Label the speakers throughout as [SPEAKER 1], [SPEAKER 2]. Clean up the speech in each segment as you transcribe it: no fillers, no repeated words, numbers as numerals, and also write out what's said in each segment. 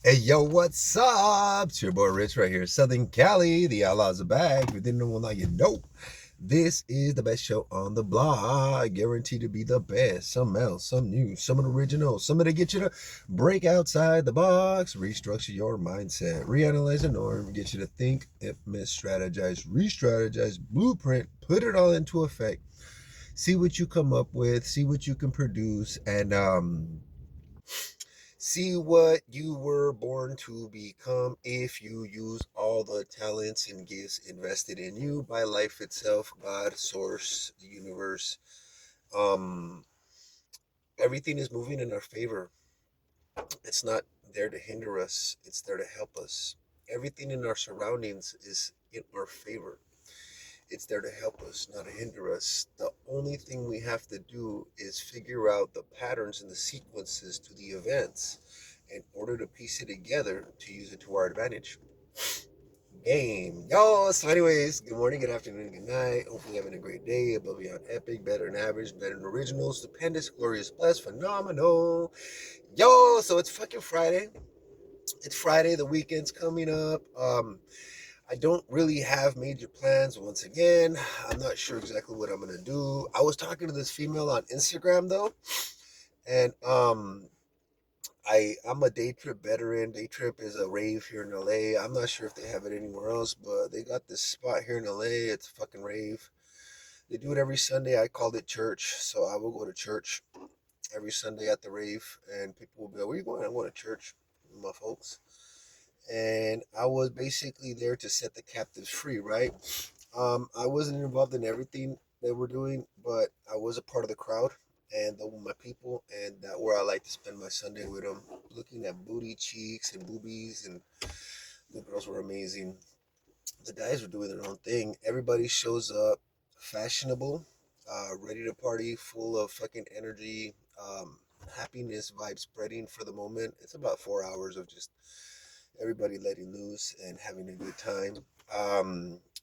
[SPEAKER 1] Hey yo, what's up? It's your boy Rich right here, Southern Cali. The Outlaws are back. If you didn't know, well, now you know. This is the best show on the block, guaranteed to be the best. Some else, some new, some original, some to get you to break outside the box, restructure your mindset, reanalyze the norm, get you to think, implement, strategize, re-strategize, blueprint, put it all into effect, see what you come up with, see what you can produce, and see what you were born to become if you use all the talents and gifts invested in you by life itself, God, source, the universe. Um, Everything is moving in our favor. It's not there to hinder us, it's there to help us. Everything in our surroundings is in our favor. It's there to help us, not to hinder us. The only thing we have to do is figure out the patterns and the sequences to the events in order to piece it together to use it to our advantage. Game. Yo, so anyways, good morning, good afternoon, good night. Hopefully having a great day, above beyond epic, better than average, better than original, stupendous, glorious, blessed, phenomenal. Yo, so it's fucking Friday. It's Friday, the weekend's coming up. I don't really have major plans once again. I'm not sure exactly what I'm gonna do. I was talking to this female on Instagram though, and I'm a day trip veteran. Day trip is a rave here in LA. I'm not sure if they have it anywhere else, but they got this spot here in LA. It's a fucking rave. They do it every Sunday. I called it church, so I will go to church every Sunday at the rave, and people will be like, "Where are you going?" I'm going to church with my folks, and I was basically there to set the captives free, right? I wasn't involved in everything they were doing, but I was a part of the crowd and my people, and that where I like to spend my Sunday with them, looking at booty cheeks and boobies, and the girls were amazing. The guys were doing their own thing. Everybody shows up, fashionable, ready to party, full of fucking energy, happiness, vibe spreading for the moment. It's about 4 hours of just everybody letting loose and having a good time.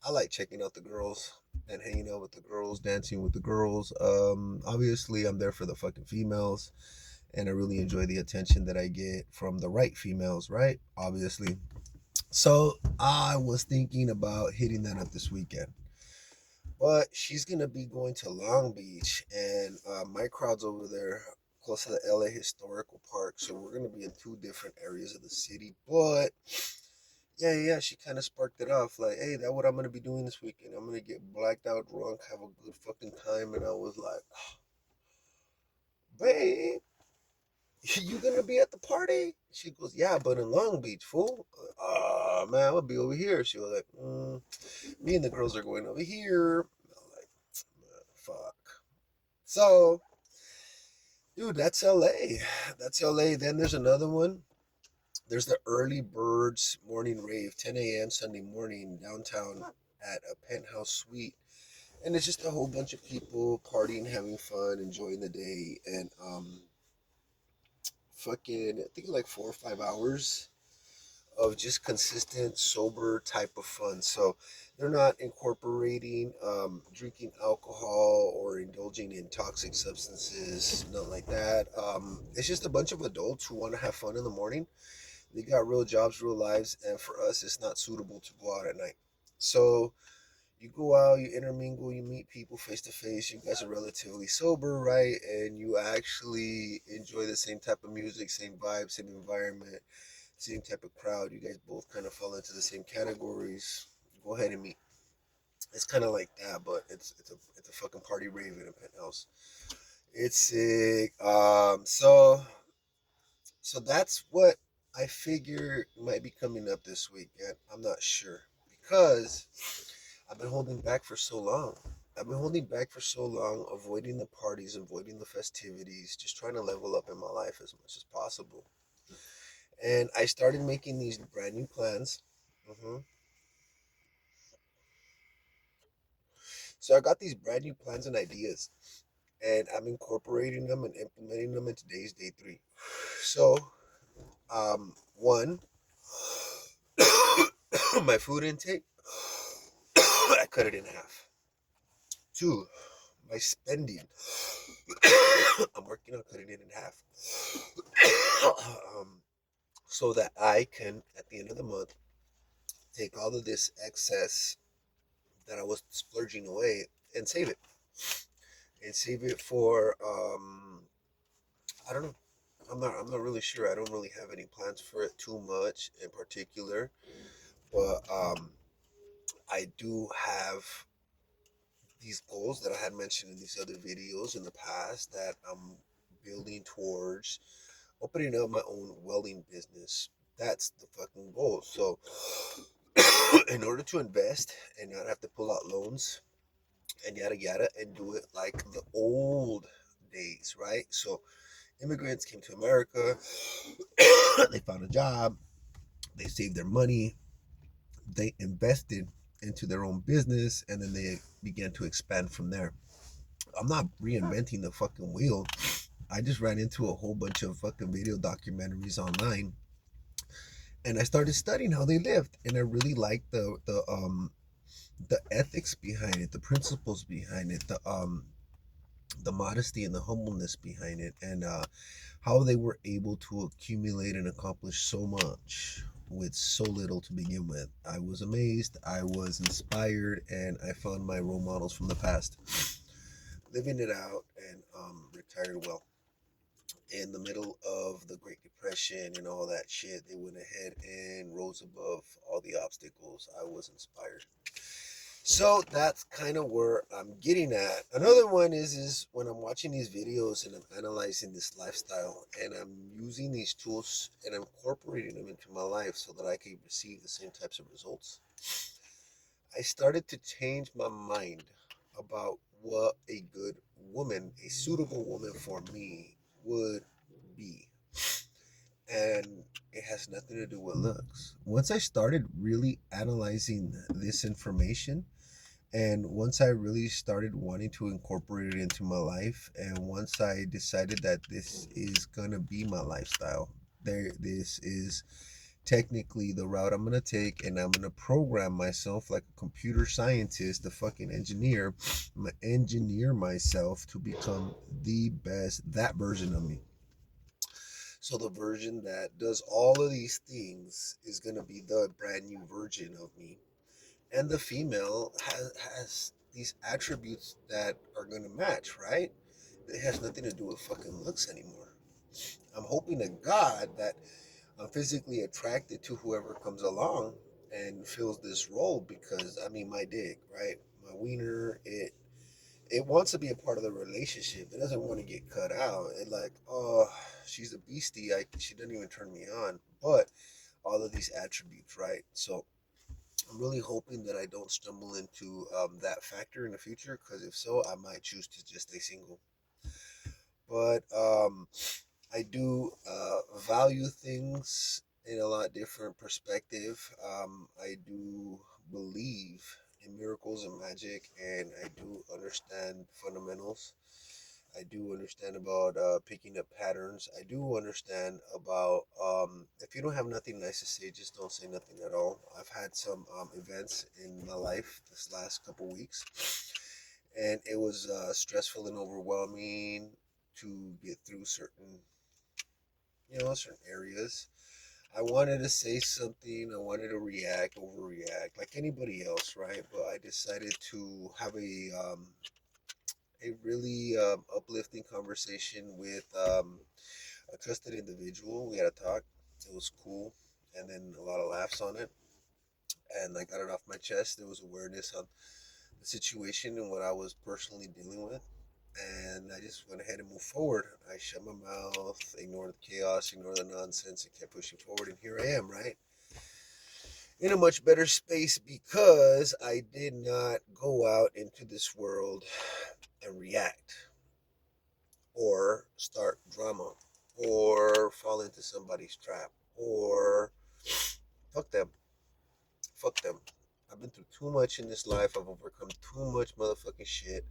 [SPEAKER 1] I like checking out the girls and hanging out with the girls, dancing with the girls. Obviously, I'm there for the fucking females, and I really enjoy the attention that I get from the right females, right? Obviously. So I was thinking about hitting that up this weekend. But she's gonna be going to Long Beach, and my crowd's over there close to the LA Historical Park. So we're gonna be in two different areas of the city. But yeah, she kind of sparked it off. Like, hey, that's what I'm gonna be doing this weekend. I'm gonna get blacked out drunk, have a good fucking time. And I was like, babe, you gonna be at the party? She goes, yeah, but in Long Beach, fool. Man, I'm gonna be over here. She was like, me and the girls are going over here. I'm like, fuck. So, dude, that's LA. That's LA. Then there's another one. There's the Early Birds Morning Rave, 10 a.m. Sunday morning downtown at a penthouse suite. And it's just a whole bunch of people partying, having fun, enjoying the day, and fucking, I think like 4 or 5 hours of just consistent, sober type of fun. So they're not incorporating drinking alcohol or indulging in toxic substances, nothing like that. It's just a bunch of adults who want to have fun in the morning. They got real jobs, real lives, and for us, it's not suitable to go out at night. So you go out, you intermingle, you meet people face to face. You guys are relatively sober, right? And you actually enjoy the same type of music, same vibe, same environment, same type of crowd. You guys both kind of fall into the same categories. Go ahead and meet. It's kind of like that, but it's a fucking party rave in a penthouse. It's sick. So that's what I figure might be coming up this weekend. I'm not sure because I've been holding back for so long. I've been holding back for so long, avoiding the parties, avoiding the festivities, just trying to level up in my life as much as possible. And I started making these brand new plans. hmm So I got these brand new plans and ideas, and I'm incorporating them and implementing them in today's day three. So, one, my food intake, I cut it in half. Two, my spending, I'm working on cutting it in half. um, so that I can, at the end of the month, take all of this excess that I was splurging away and save it. And save it for, I don't know. I'm not really sure. I don't really have any plans for it too much in particular, but I do have these goals that I had mentioned in these other videos in the past that I'm building towards opening up my own welding business. That's the fucking goal. So, in order to invest and not have to pull out loans and yada yada and do it like the old days, right? So, immigrants came to America, they found a job, they saved their money, they invested into their own business, and then they began to expand from there. I'm not reinventing the fucking wheel. I just ran into a whole bunch of fucking video documentaries online, and I started studying how they lived, and I really liked the ethics behind it, the principles behind it, the modesty and the humbleness behind it, and how they were able to accumulate and accomplish so much with so little to begin with. I was amazed, I was inspired, and I found my role models from the past living it out and retired well. In the middle of the Great Depression and all that shit, they went ahead and rose above all the obstacles. I was inspired. So that's kind of where I'm getting at. Another one is when I'm watching these videos and I'm analyzing this lifestyle and I'm using these tools and I'm incorporating them into my life so that I can receive the same types of results. I started to change my mind about what a good woman, a suitable woman for me would be. And it has nothing to do with looks. Once I started really analyzing this information, and once I really started wanting to incorporate it into my life, and once I decided that this is gonna be my lifestyle, this is technically the route I'm gonna take, and I'm gonna program myself like a computer scientist, a fucking engineer. I'm gonna engineer myself to become the best, that version of me. So the version that does all of these things is gonna be the brand new version of me. And the female has these attributes that are gonna match, right? It has nothing to do with fucking looks anymore. I'm hoping to God that I'm physically attracted to whoever comes along and fills this role, because I mean my dick, right? My wiener, it wants to be a part of the relationship. It doesn't want to get cut out. It like, oh, she's a beastie. She doesn't even turn me on. But all of these attributes, right? So I'm really hoping that I don't stumble into that factor in the future, because if so, I might choose to just stay single. But I do value things in a lot different perspective. I do believe in miracles and magic, and I do understand fundamentals. I do understand about picking up patterns. I do understand about if you don't have nothing nice to say, just don't say nothing at all. I've had some events in my life this last couple weeks, and it was stressful and overwhelming to get through certain areas. I wanted to say something. I wanted to react, overreact, like anybody else, right? But I decided to have a really uplifting conversation with a trusted individual. We had a talk. It was cool, and then a lot of laughs on it. And I got it off my chest. There was awareness on the situation and what I was personally dealing with. And I just went ahead and moved forward. I shut my mouth, ignored the chaos, ignored the nonsense, and kept pushing forward. And here I am, right? In a much better space, because I did not go out into this world and react or start drama or fall into somebody's trap or fuck them. Fuck them. I've been through too much in this life. I've overcome too much motherfucking shit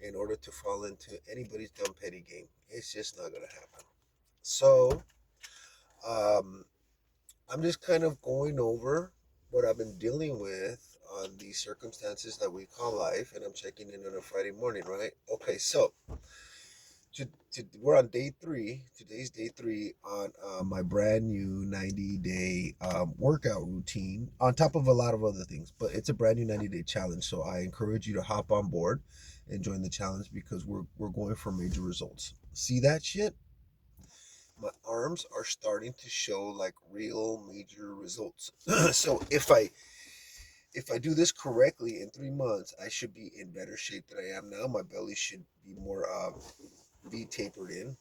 [SPEAKER 1] in order to fall into anybody's dumb petty game. It's just not gonna happen. So, um, I'm just kind of going over what I've been dealing with on these circumstances that we call life, and I'm checking in on a Friday morning, right? Okay, so we're on day three. Today's day three on my brand new 90-day workout routine, on top of a lot of other things. But it's a brand new 90-day challenge. So I encourage you to hop on board and join the challenge because we're going for major results. See that shit? My arms are starting to show like real major results. So if I do this correctly in 3 months, I should be in better shape than I am now. My belly should be more be tapered in,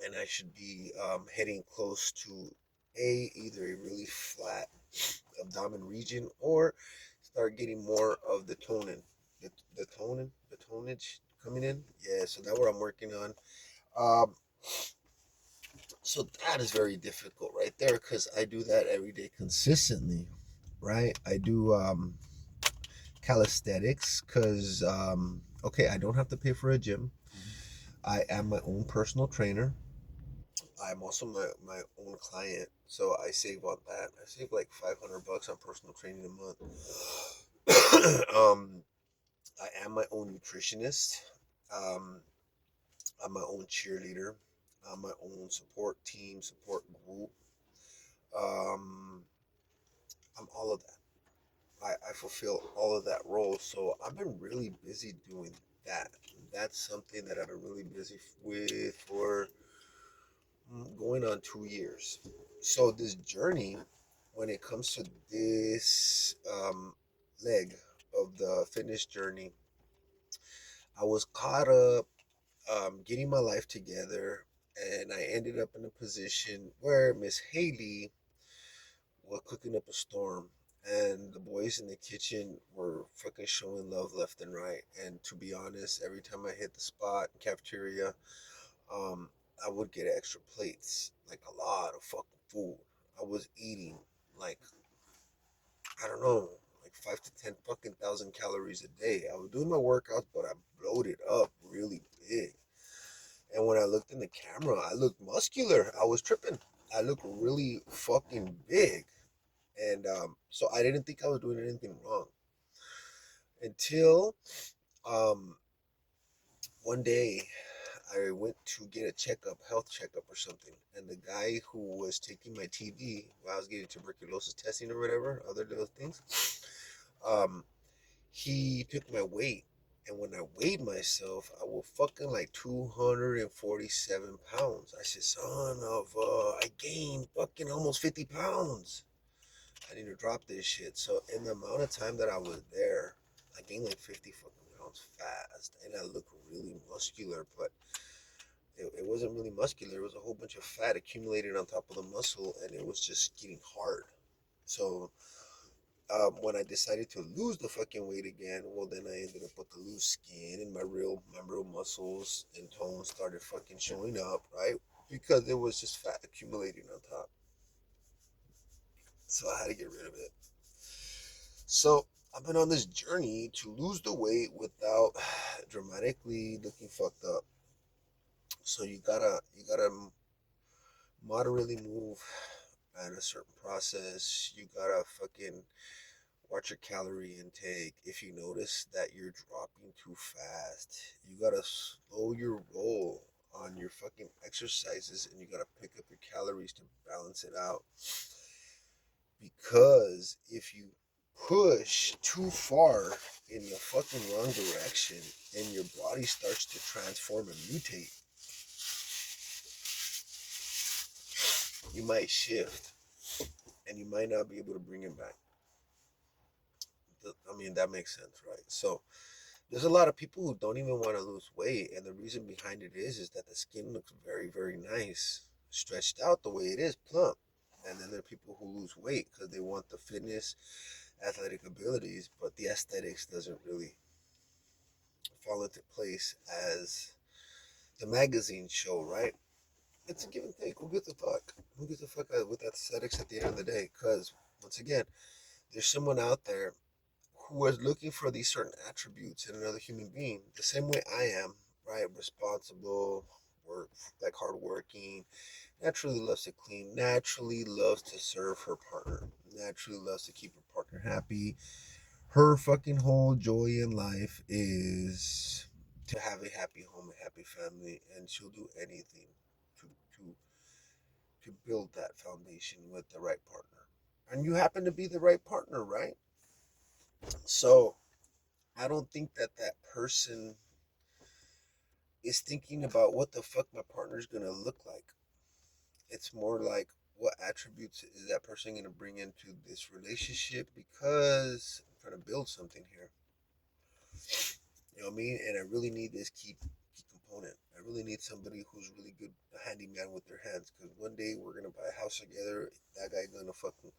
[SPEAKER 1] and I should be heading close to either a really flat abdomen region or start getting more of the toning, the tonage coming in. Yeah, so that's what I'm working on. Um, so that is very difficult right there because I do that every day consistently, right? I do calisthenics because okay, I don't have to pay for a gym. I am my own personal trainer. I'm also my own client, so I save on that. I save like $500 on personal training a month. I am my own nutritionist. Um, I'm my own cheerleader. I'm my own support team, support group. Um, I'm all of that. I fulfill all of that role. So I've been really busy doing that. That's something that I've been really busy with for going on 2 years. So this journey, when it comes to this leg of the fitness journey, I was caught up getting my life together, and I ended up in a position where Miss Haley was cooking up a storm. And the boys in the kitchen were fucking showing love left and right. And to be honest, every time I hit the spot, cafeteria, um, I would get extra plates, like a lot of fucking food. I was eating like I don't know, like 5 to 10 fucking thousand calories a day. I was doing my workouts, but I bloated up really big. And when I looked in the camera, I looked muscular. I was tripping. I looked really fucking big, and so I didn't think I was doing anything wrong until um, one day I went to get a checkup, health checkup or something, and the guy who was taking my TB while I was getting tuberculosis testing or whatever, other little things, um, he took my weight. And when I weighed myself, I was fucking like 247 pounds. I said, son of, I gained fucking almost 50 pounds. I need to drop this shit. So in the amount of time that I was there, I gained like 50 fucking pounds fast. And I look really muscular, but it wasn't really muscular. It was a whole bunch of fat accumulated on top of the muscle, and it was just getting hard. So when I decided to lose the fucking weight again, well, then I ended up with the loose skin, and my real muscles and tones started fucking showing up, right? Because it was just fat accumulating on top. So I had to get rid of it. So I've been on this journey to lose the weight without dramatically looking fucked up. So you gotta moderately move at a certain process. You gotta fucking watch your calorie intake. If you notice that you're dropping too fast, you gotta slow your roll on your fucking exercises, and you gotta pick up your calories to balance it out. Because if you push too far in the fucking wrong direction and your body starts to transform and mutate, you might shift and you might not be able to bring it back. I mean, that makes sense, right? So there's a lot of people who don't even want to lose weight, and the reason behind it is that the skin looks very, very nice, stretched out the way it is, plump. And then there are people who lose weight because they want the fitness, athletic abilities, but the aesthetics doesn't really fall into place as the magazines show, right? It's a give and take. Who gives a fuck? Who gives a fuck with aesthetics at the end of the day? Because once again, there's someone out there who is looking for these certain attributes in another human being, the same way I am, right? Responsible, work like hardworking, naturally loves to clean, naturally loves to serve her partner, naturally loves to keep her partner happy. Her fucking whole joy in life is to have a happy home, a happy family, and she'll do anything to to to build that foundation with the right partner. And you happen to be the right partner, right? So I don't think that that person is thinking about what the fuck my partner's gonna look like. It's more like what attributes is that person gonna bring into this relationship, because I'm trying to build something here. You know what I mean? And I really need this key component. I really need somebody who's really good, a handyman with their hands. Because one day we're gonna buy a house together. That guy gonna fucking,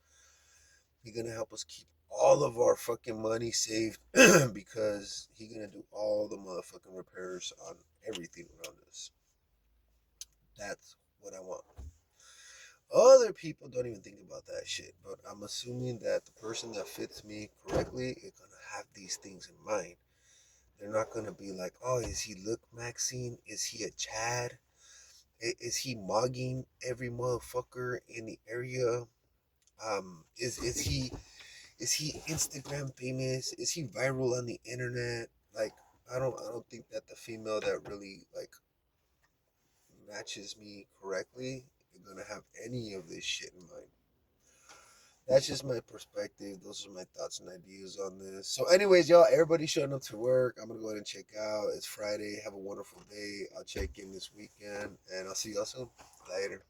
[SPEAKER 1] he gonna help us keep all of our fucking money saved because he gonna do all the motherfucking repairs on everything around us. That's what I want. Other people don't even think about that shit, but I'm assuming that the person that fits me correctly is gonna have these things in mind. They're not gonna be like, oh, is he look Maxine? Is he a Chad? Is he mugging every motherfucker in the area? Is he Instagram famous? Is he viral on the internet? Like, I don't think that the female that really like matches me correctly is gonna have any of this shit in mind. That's just my perspective. Those are my thoughts and ideas on this. So, anyways, y'all, everybody showing up to work. I'm gonna go ahead and check out. It's Friday. Have a wonderful day. I'll check in this weekend, and I'll see y'all soon. Later.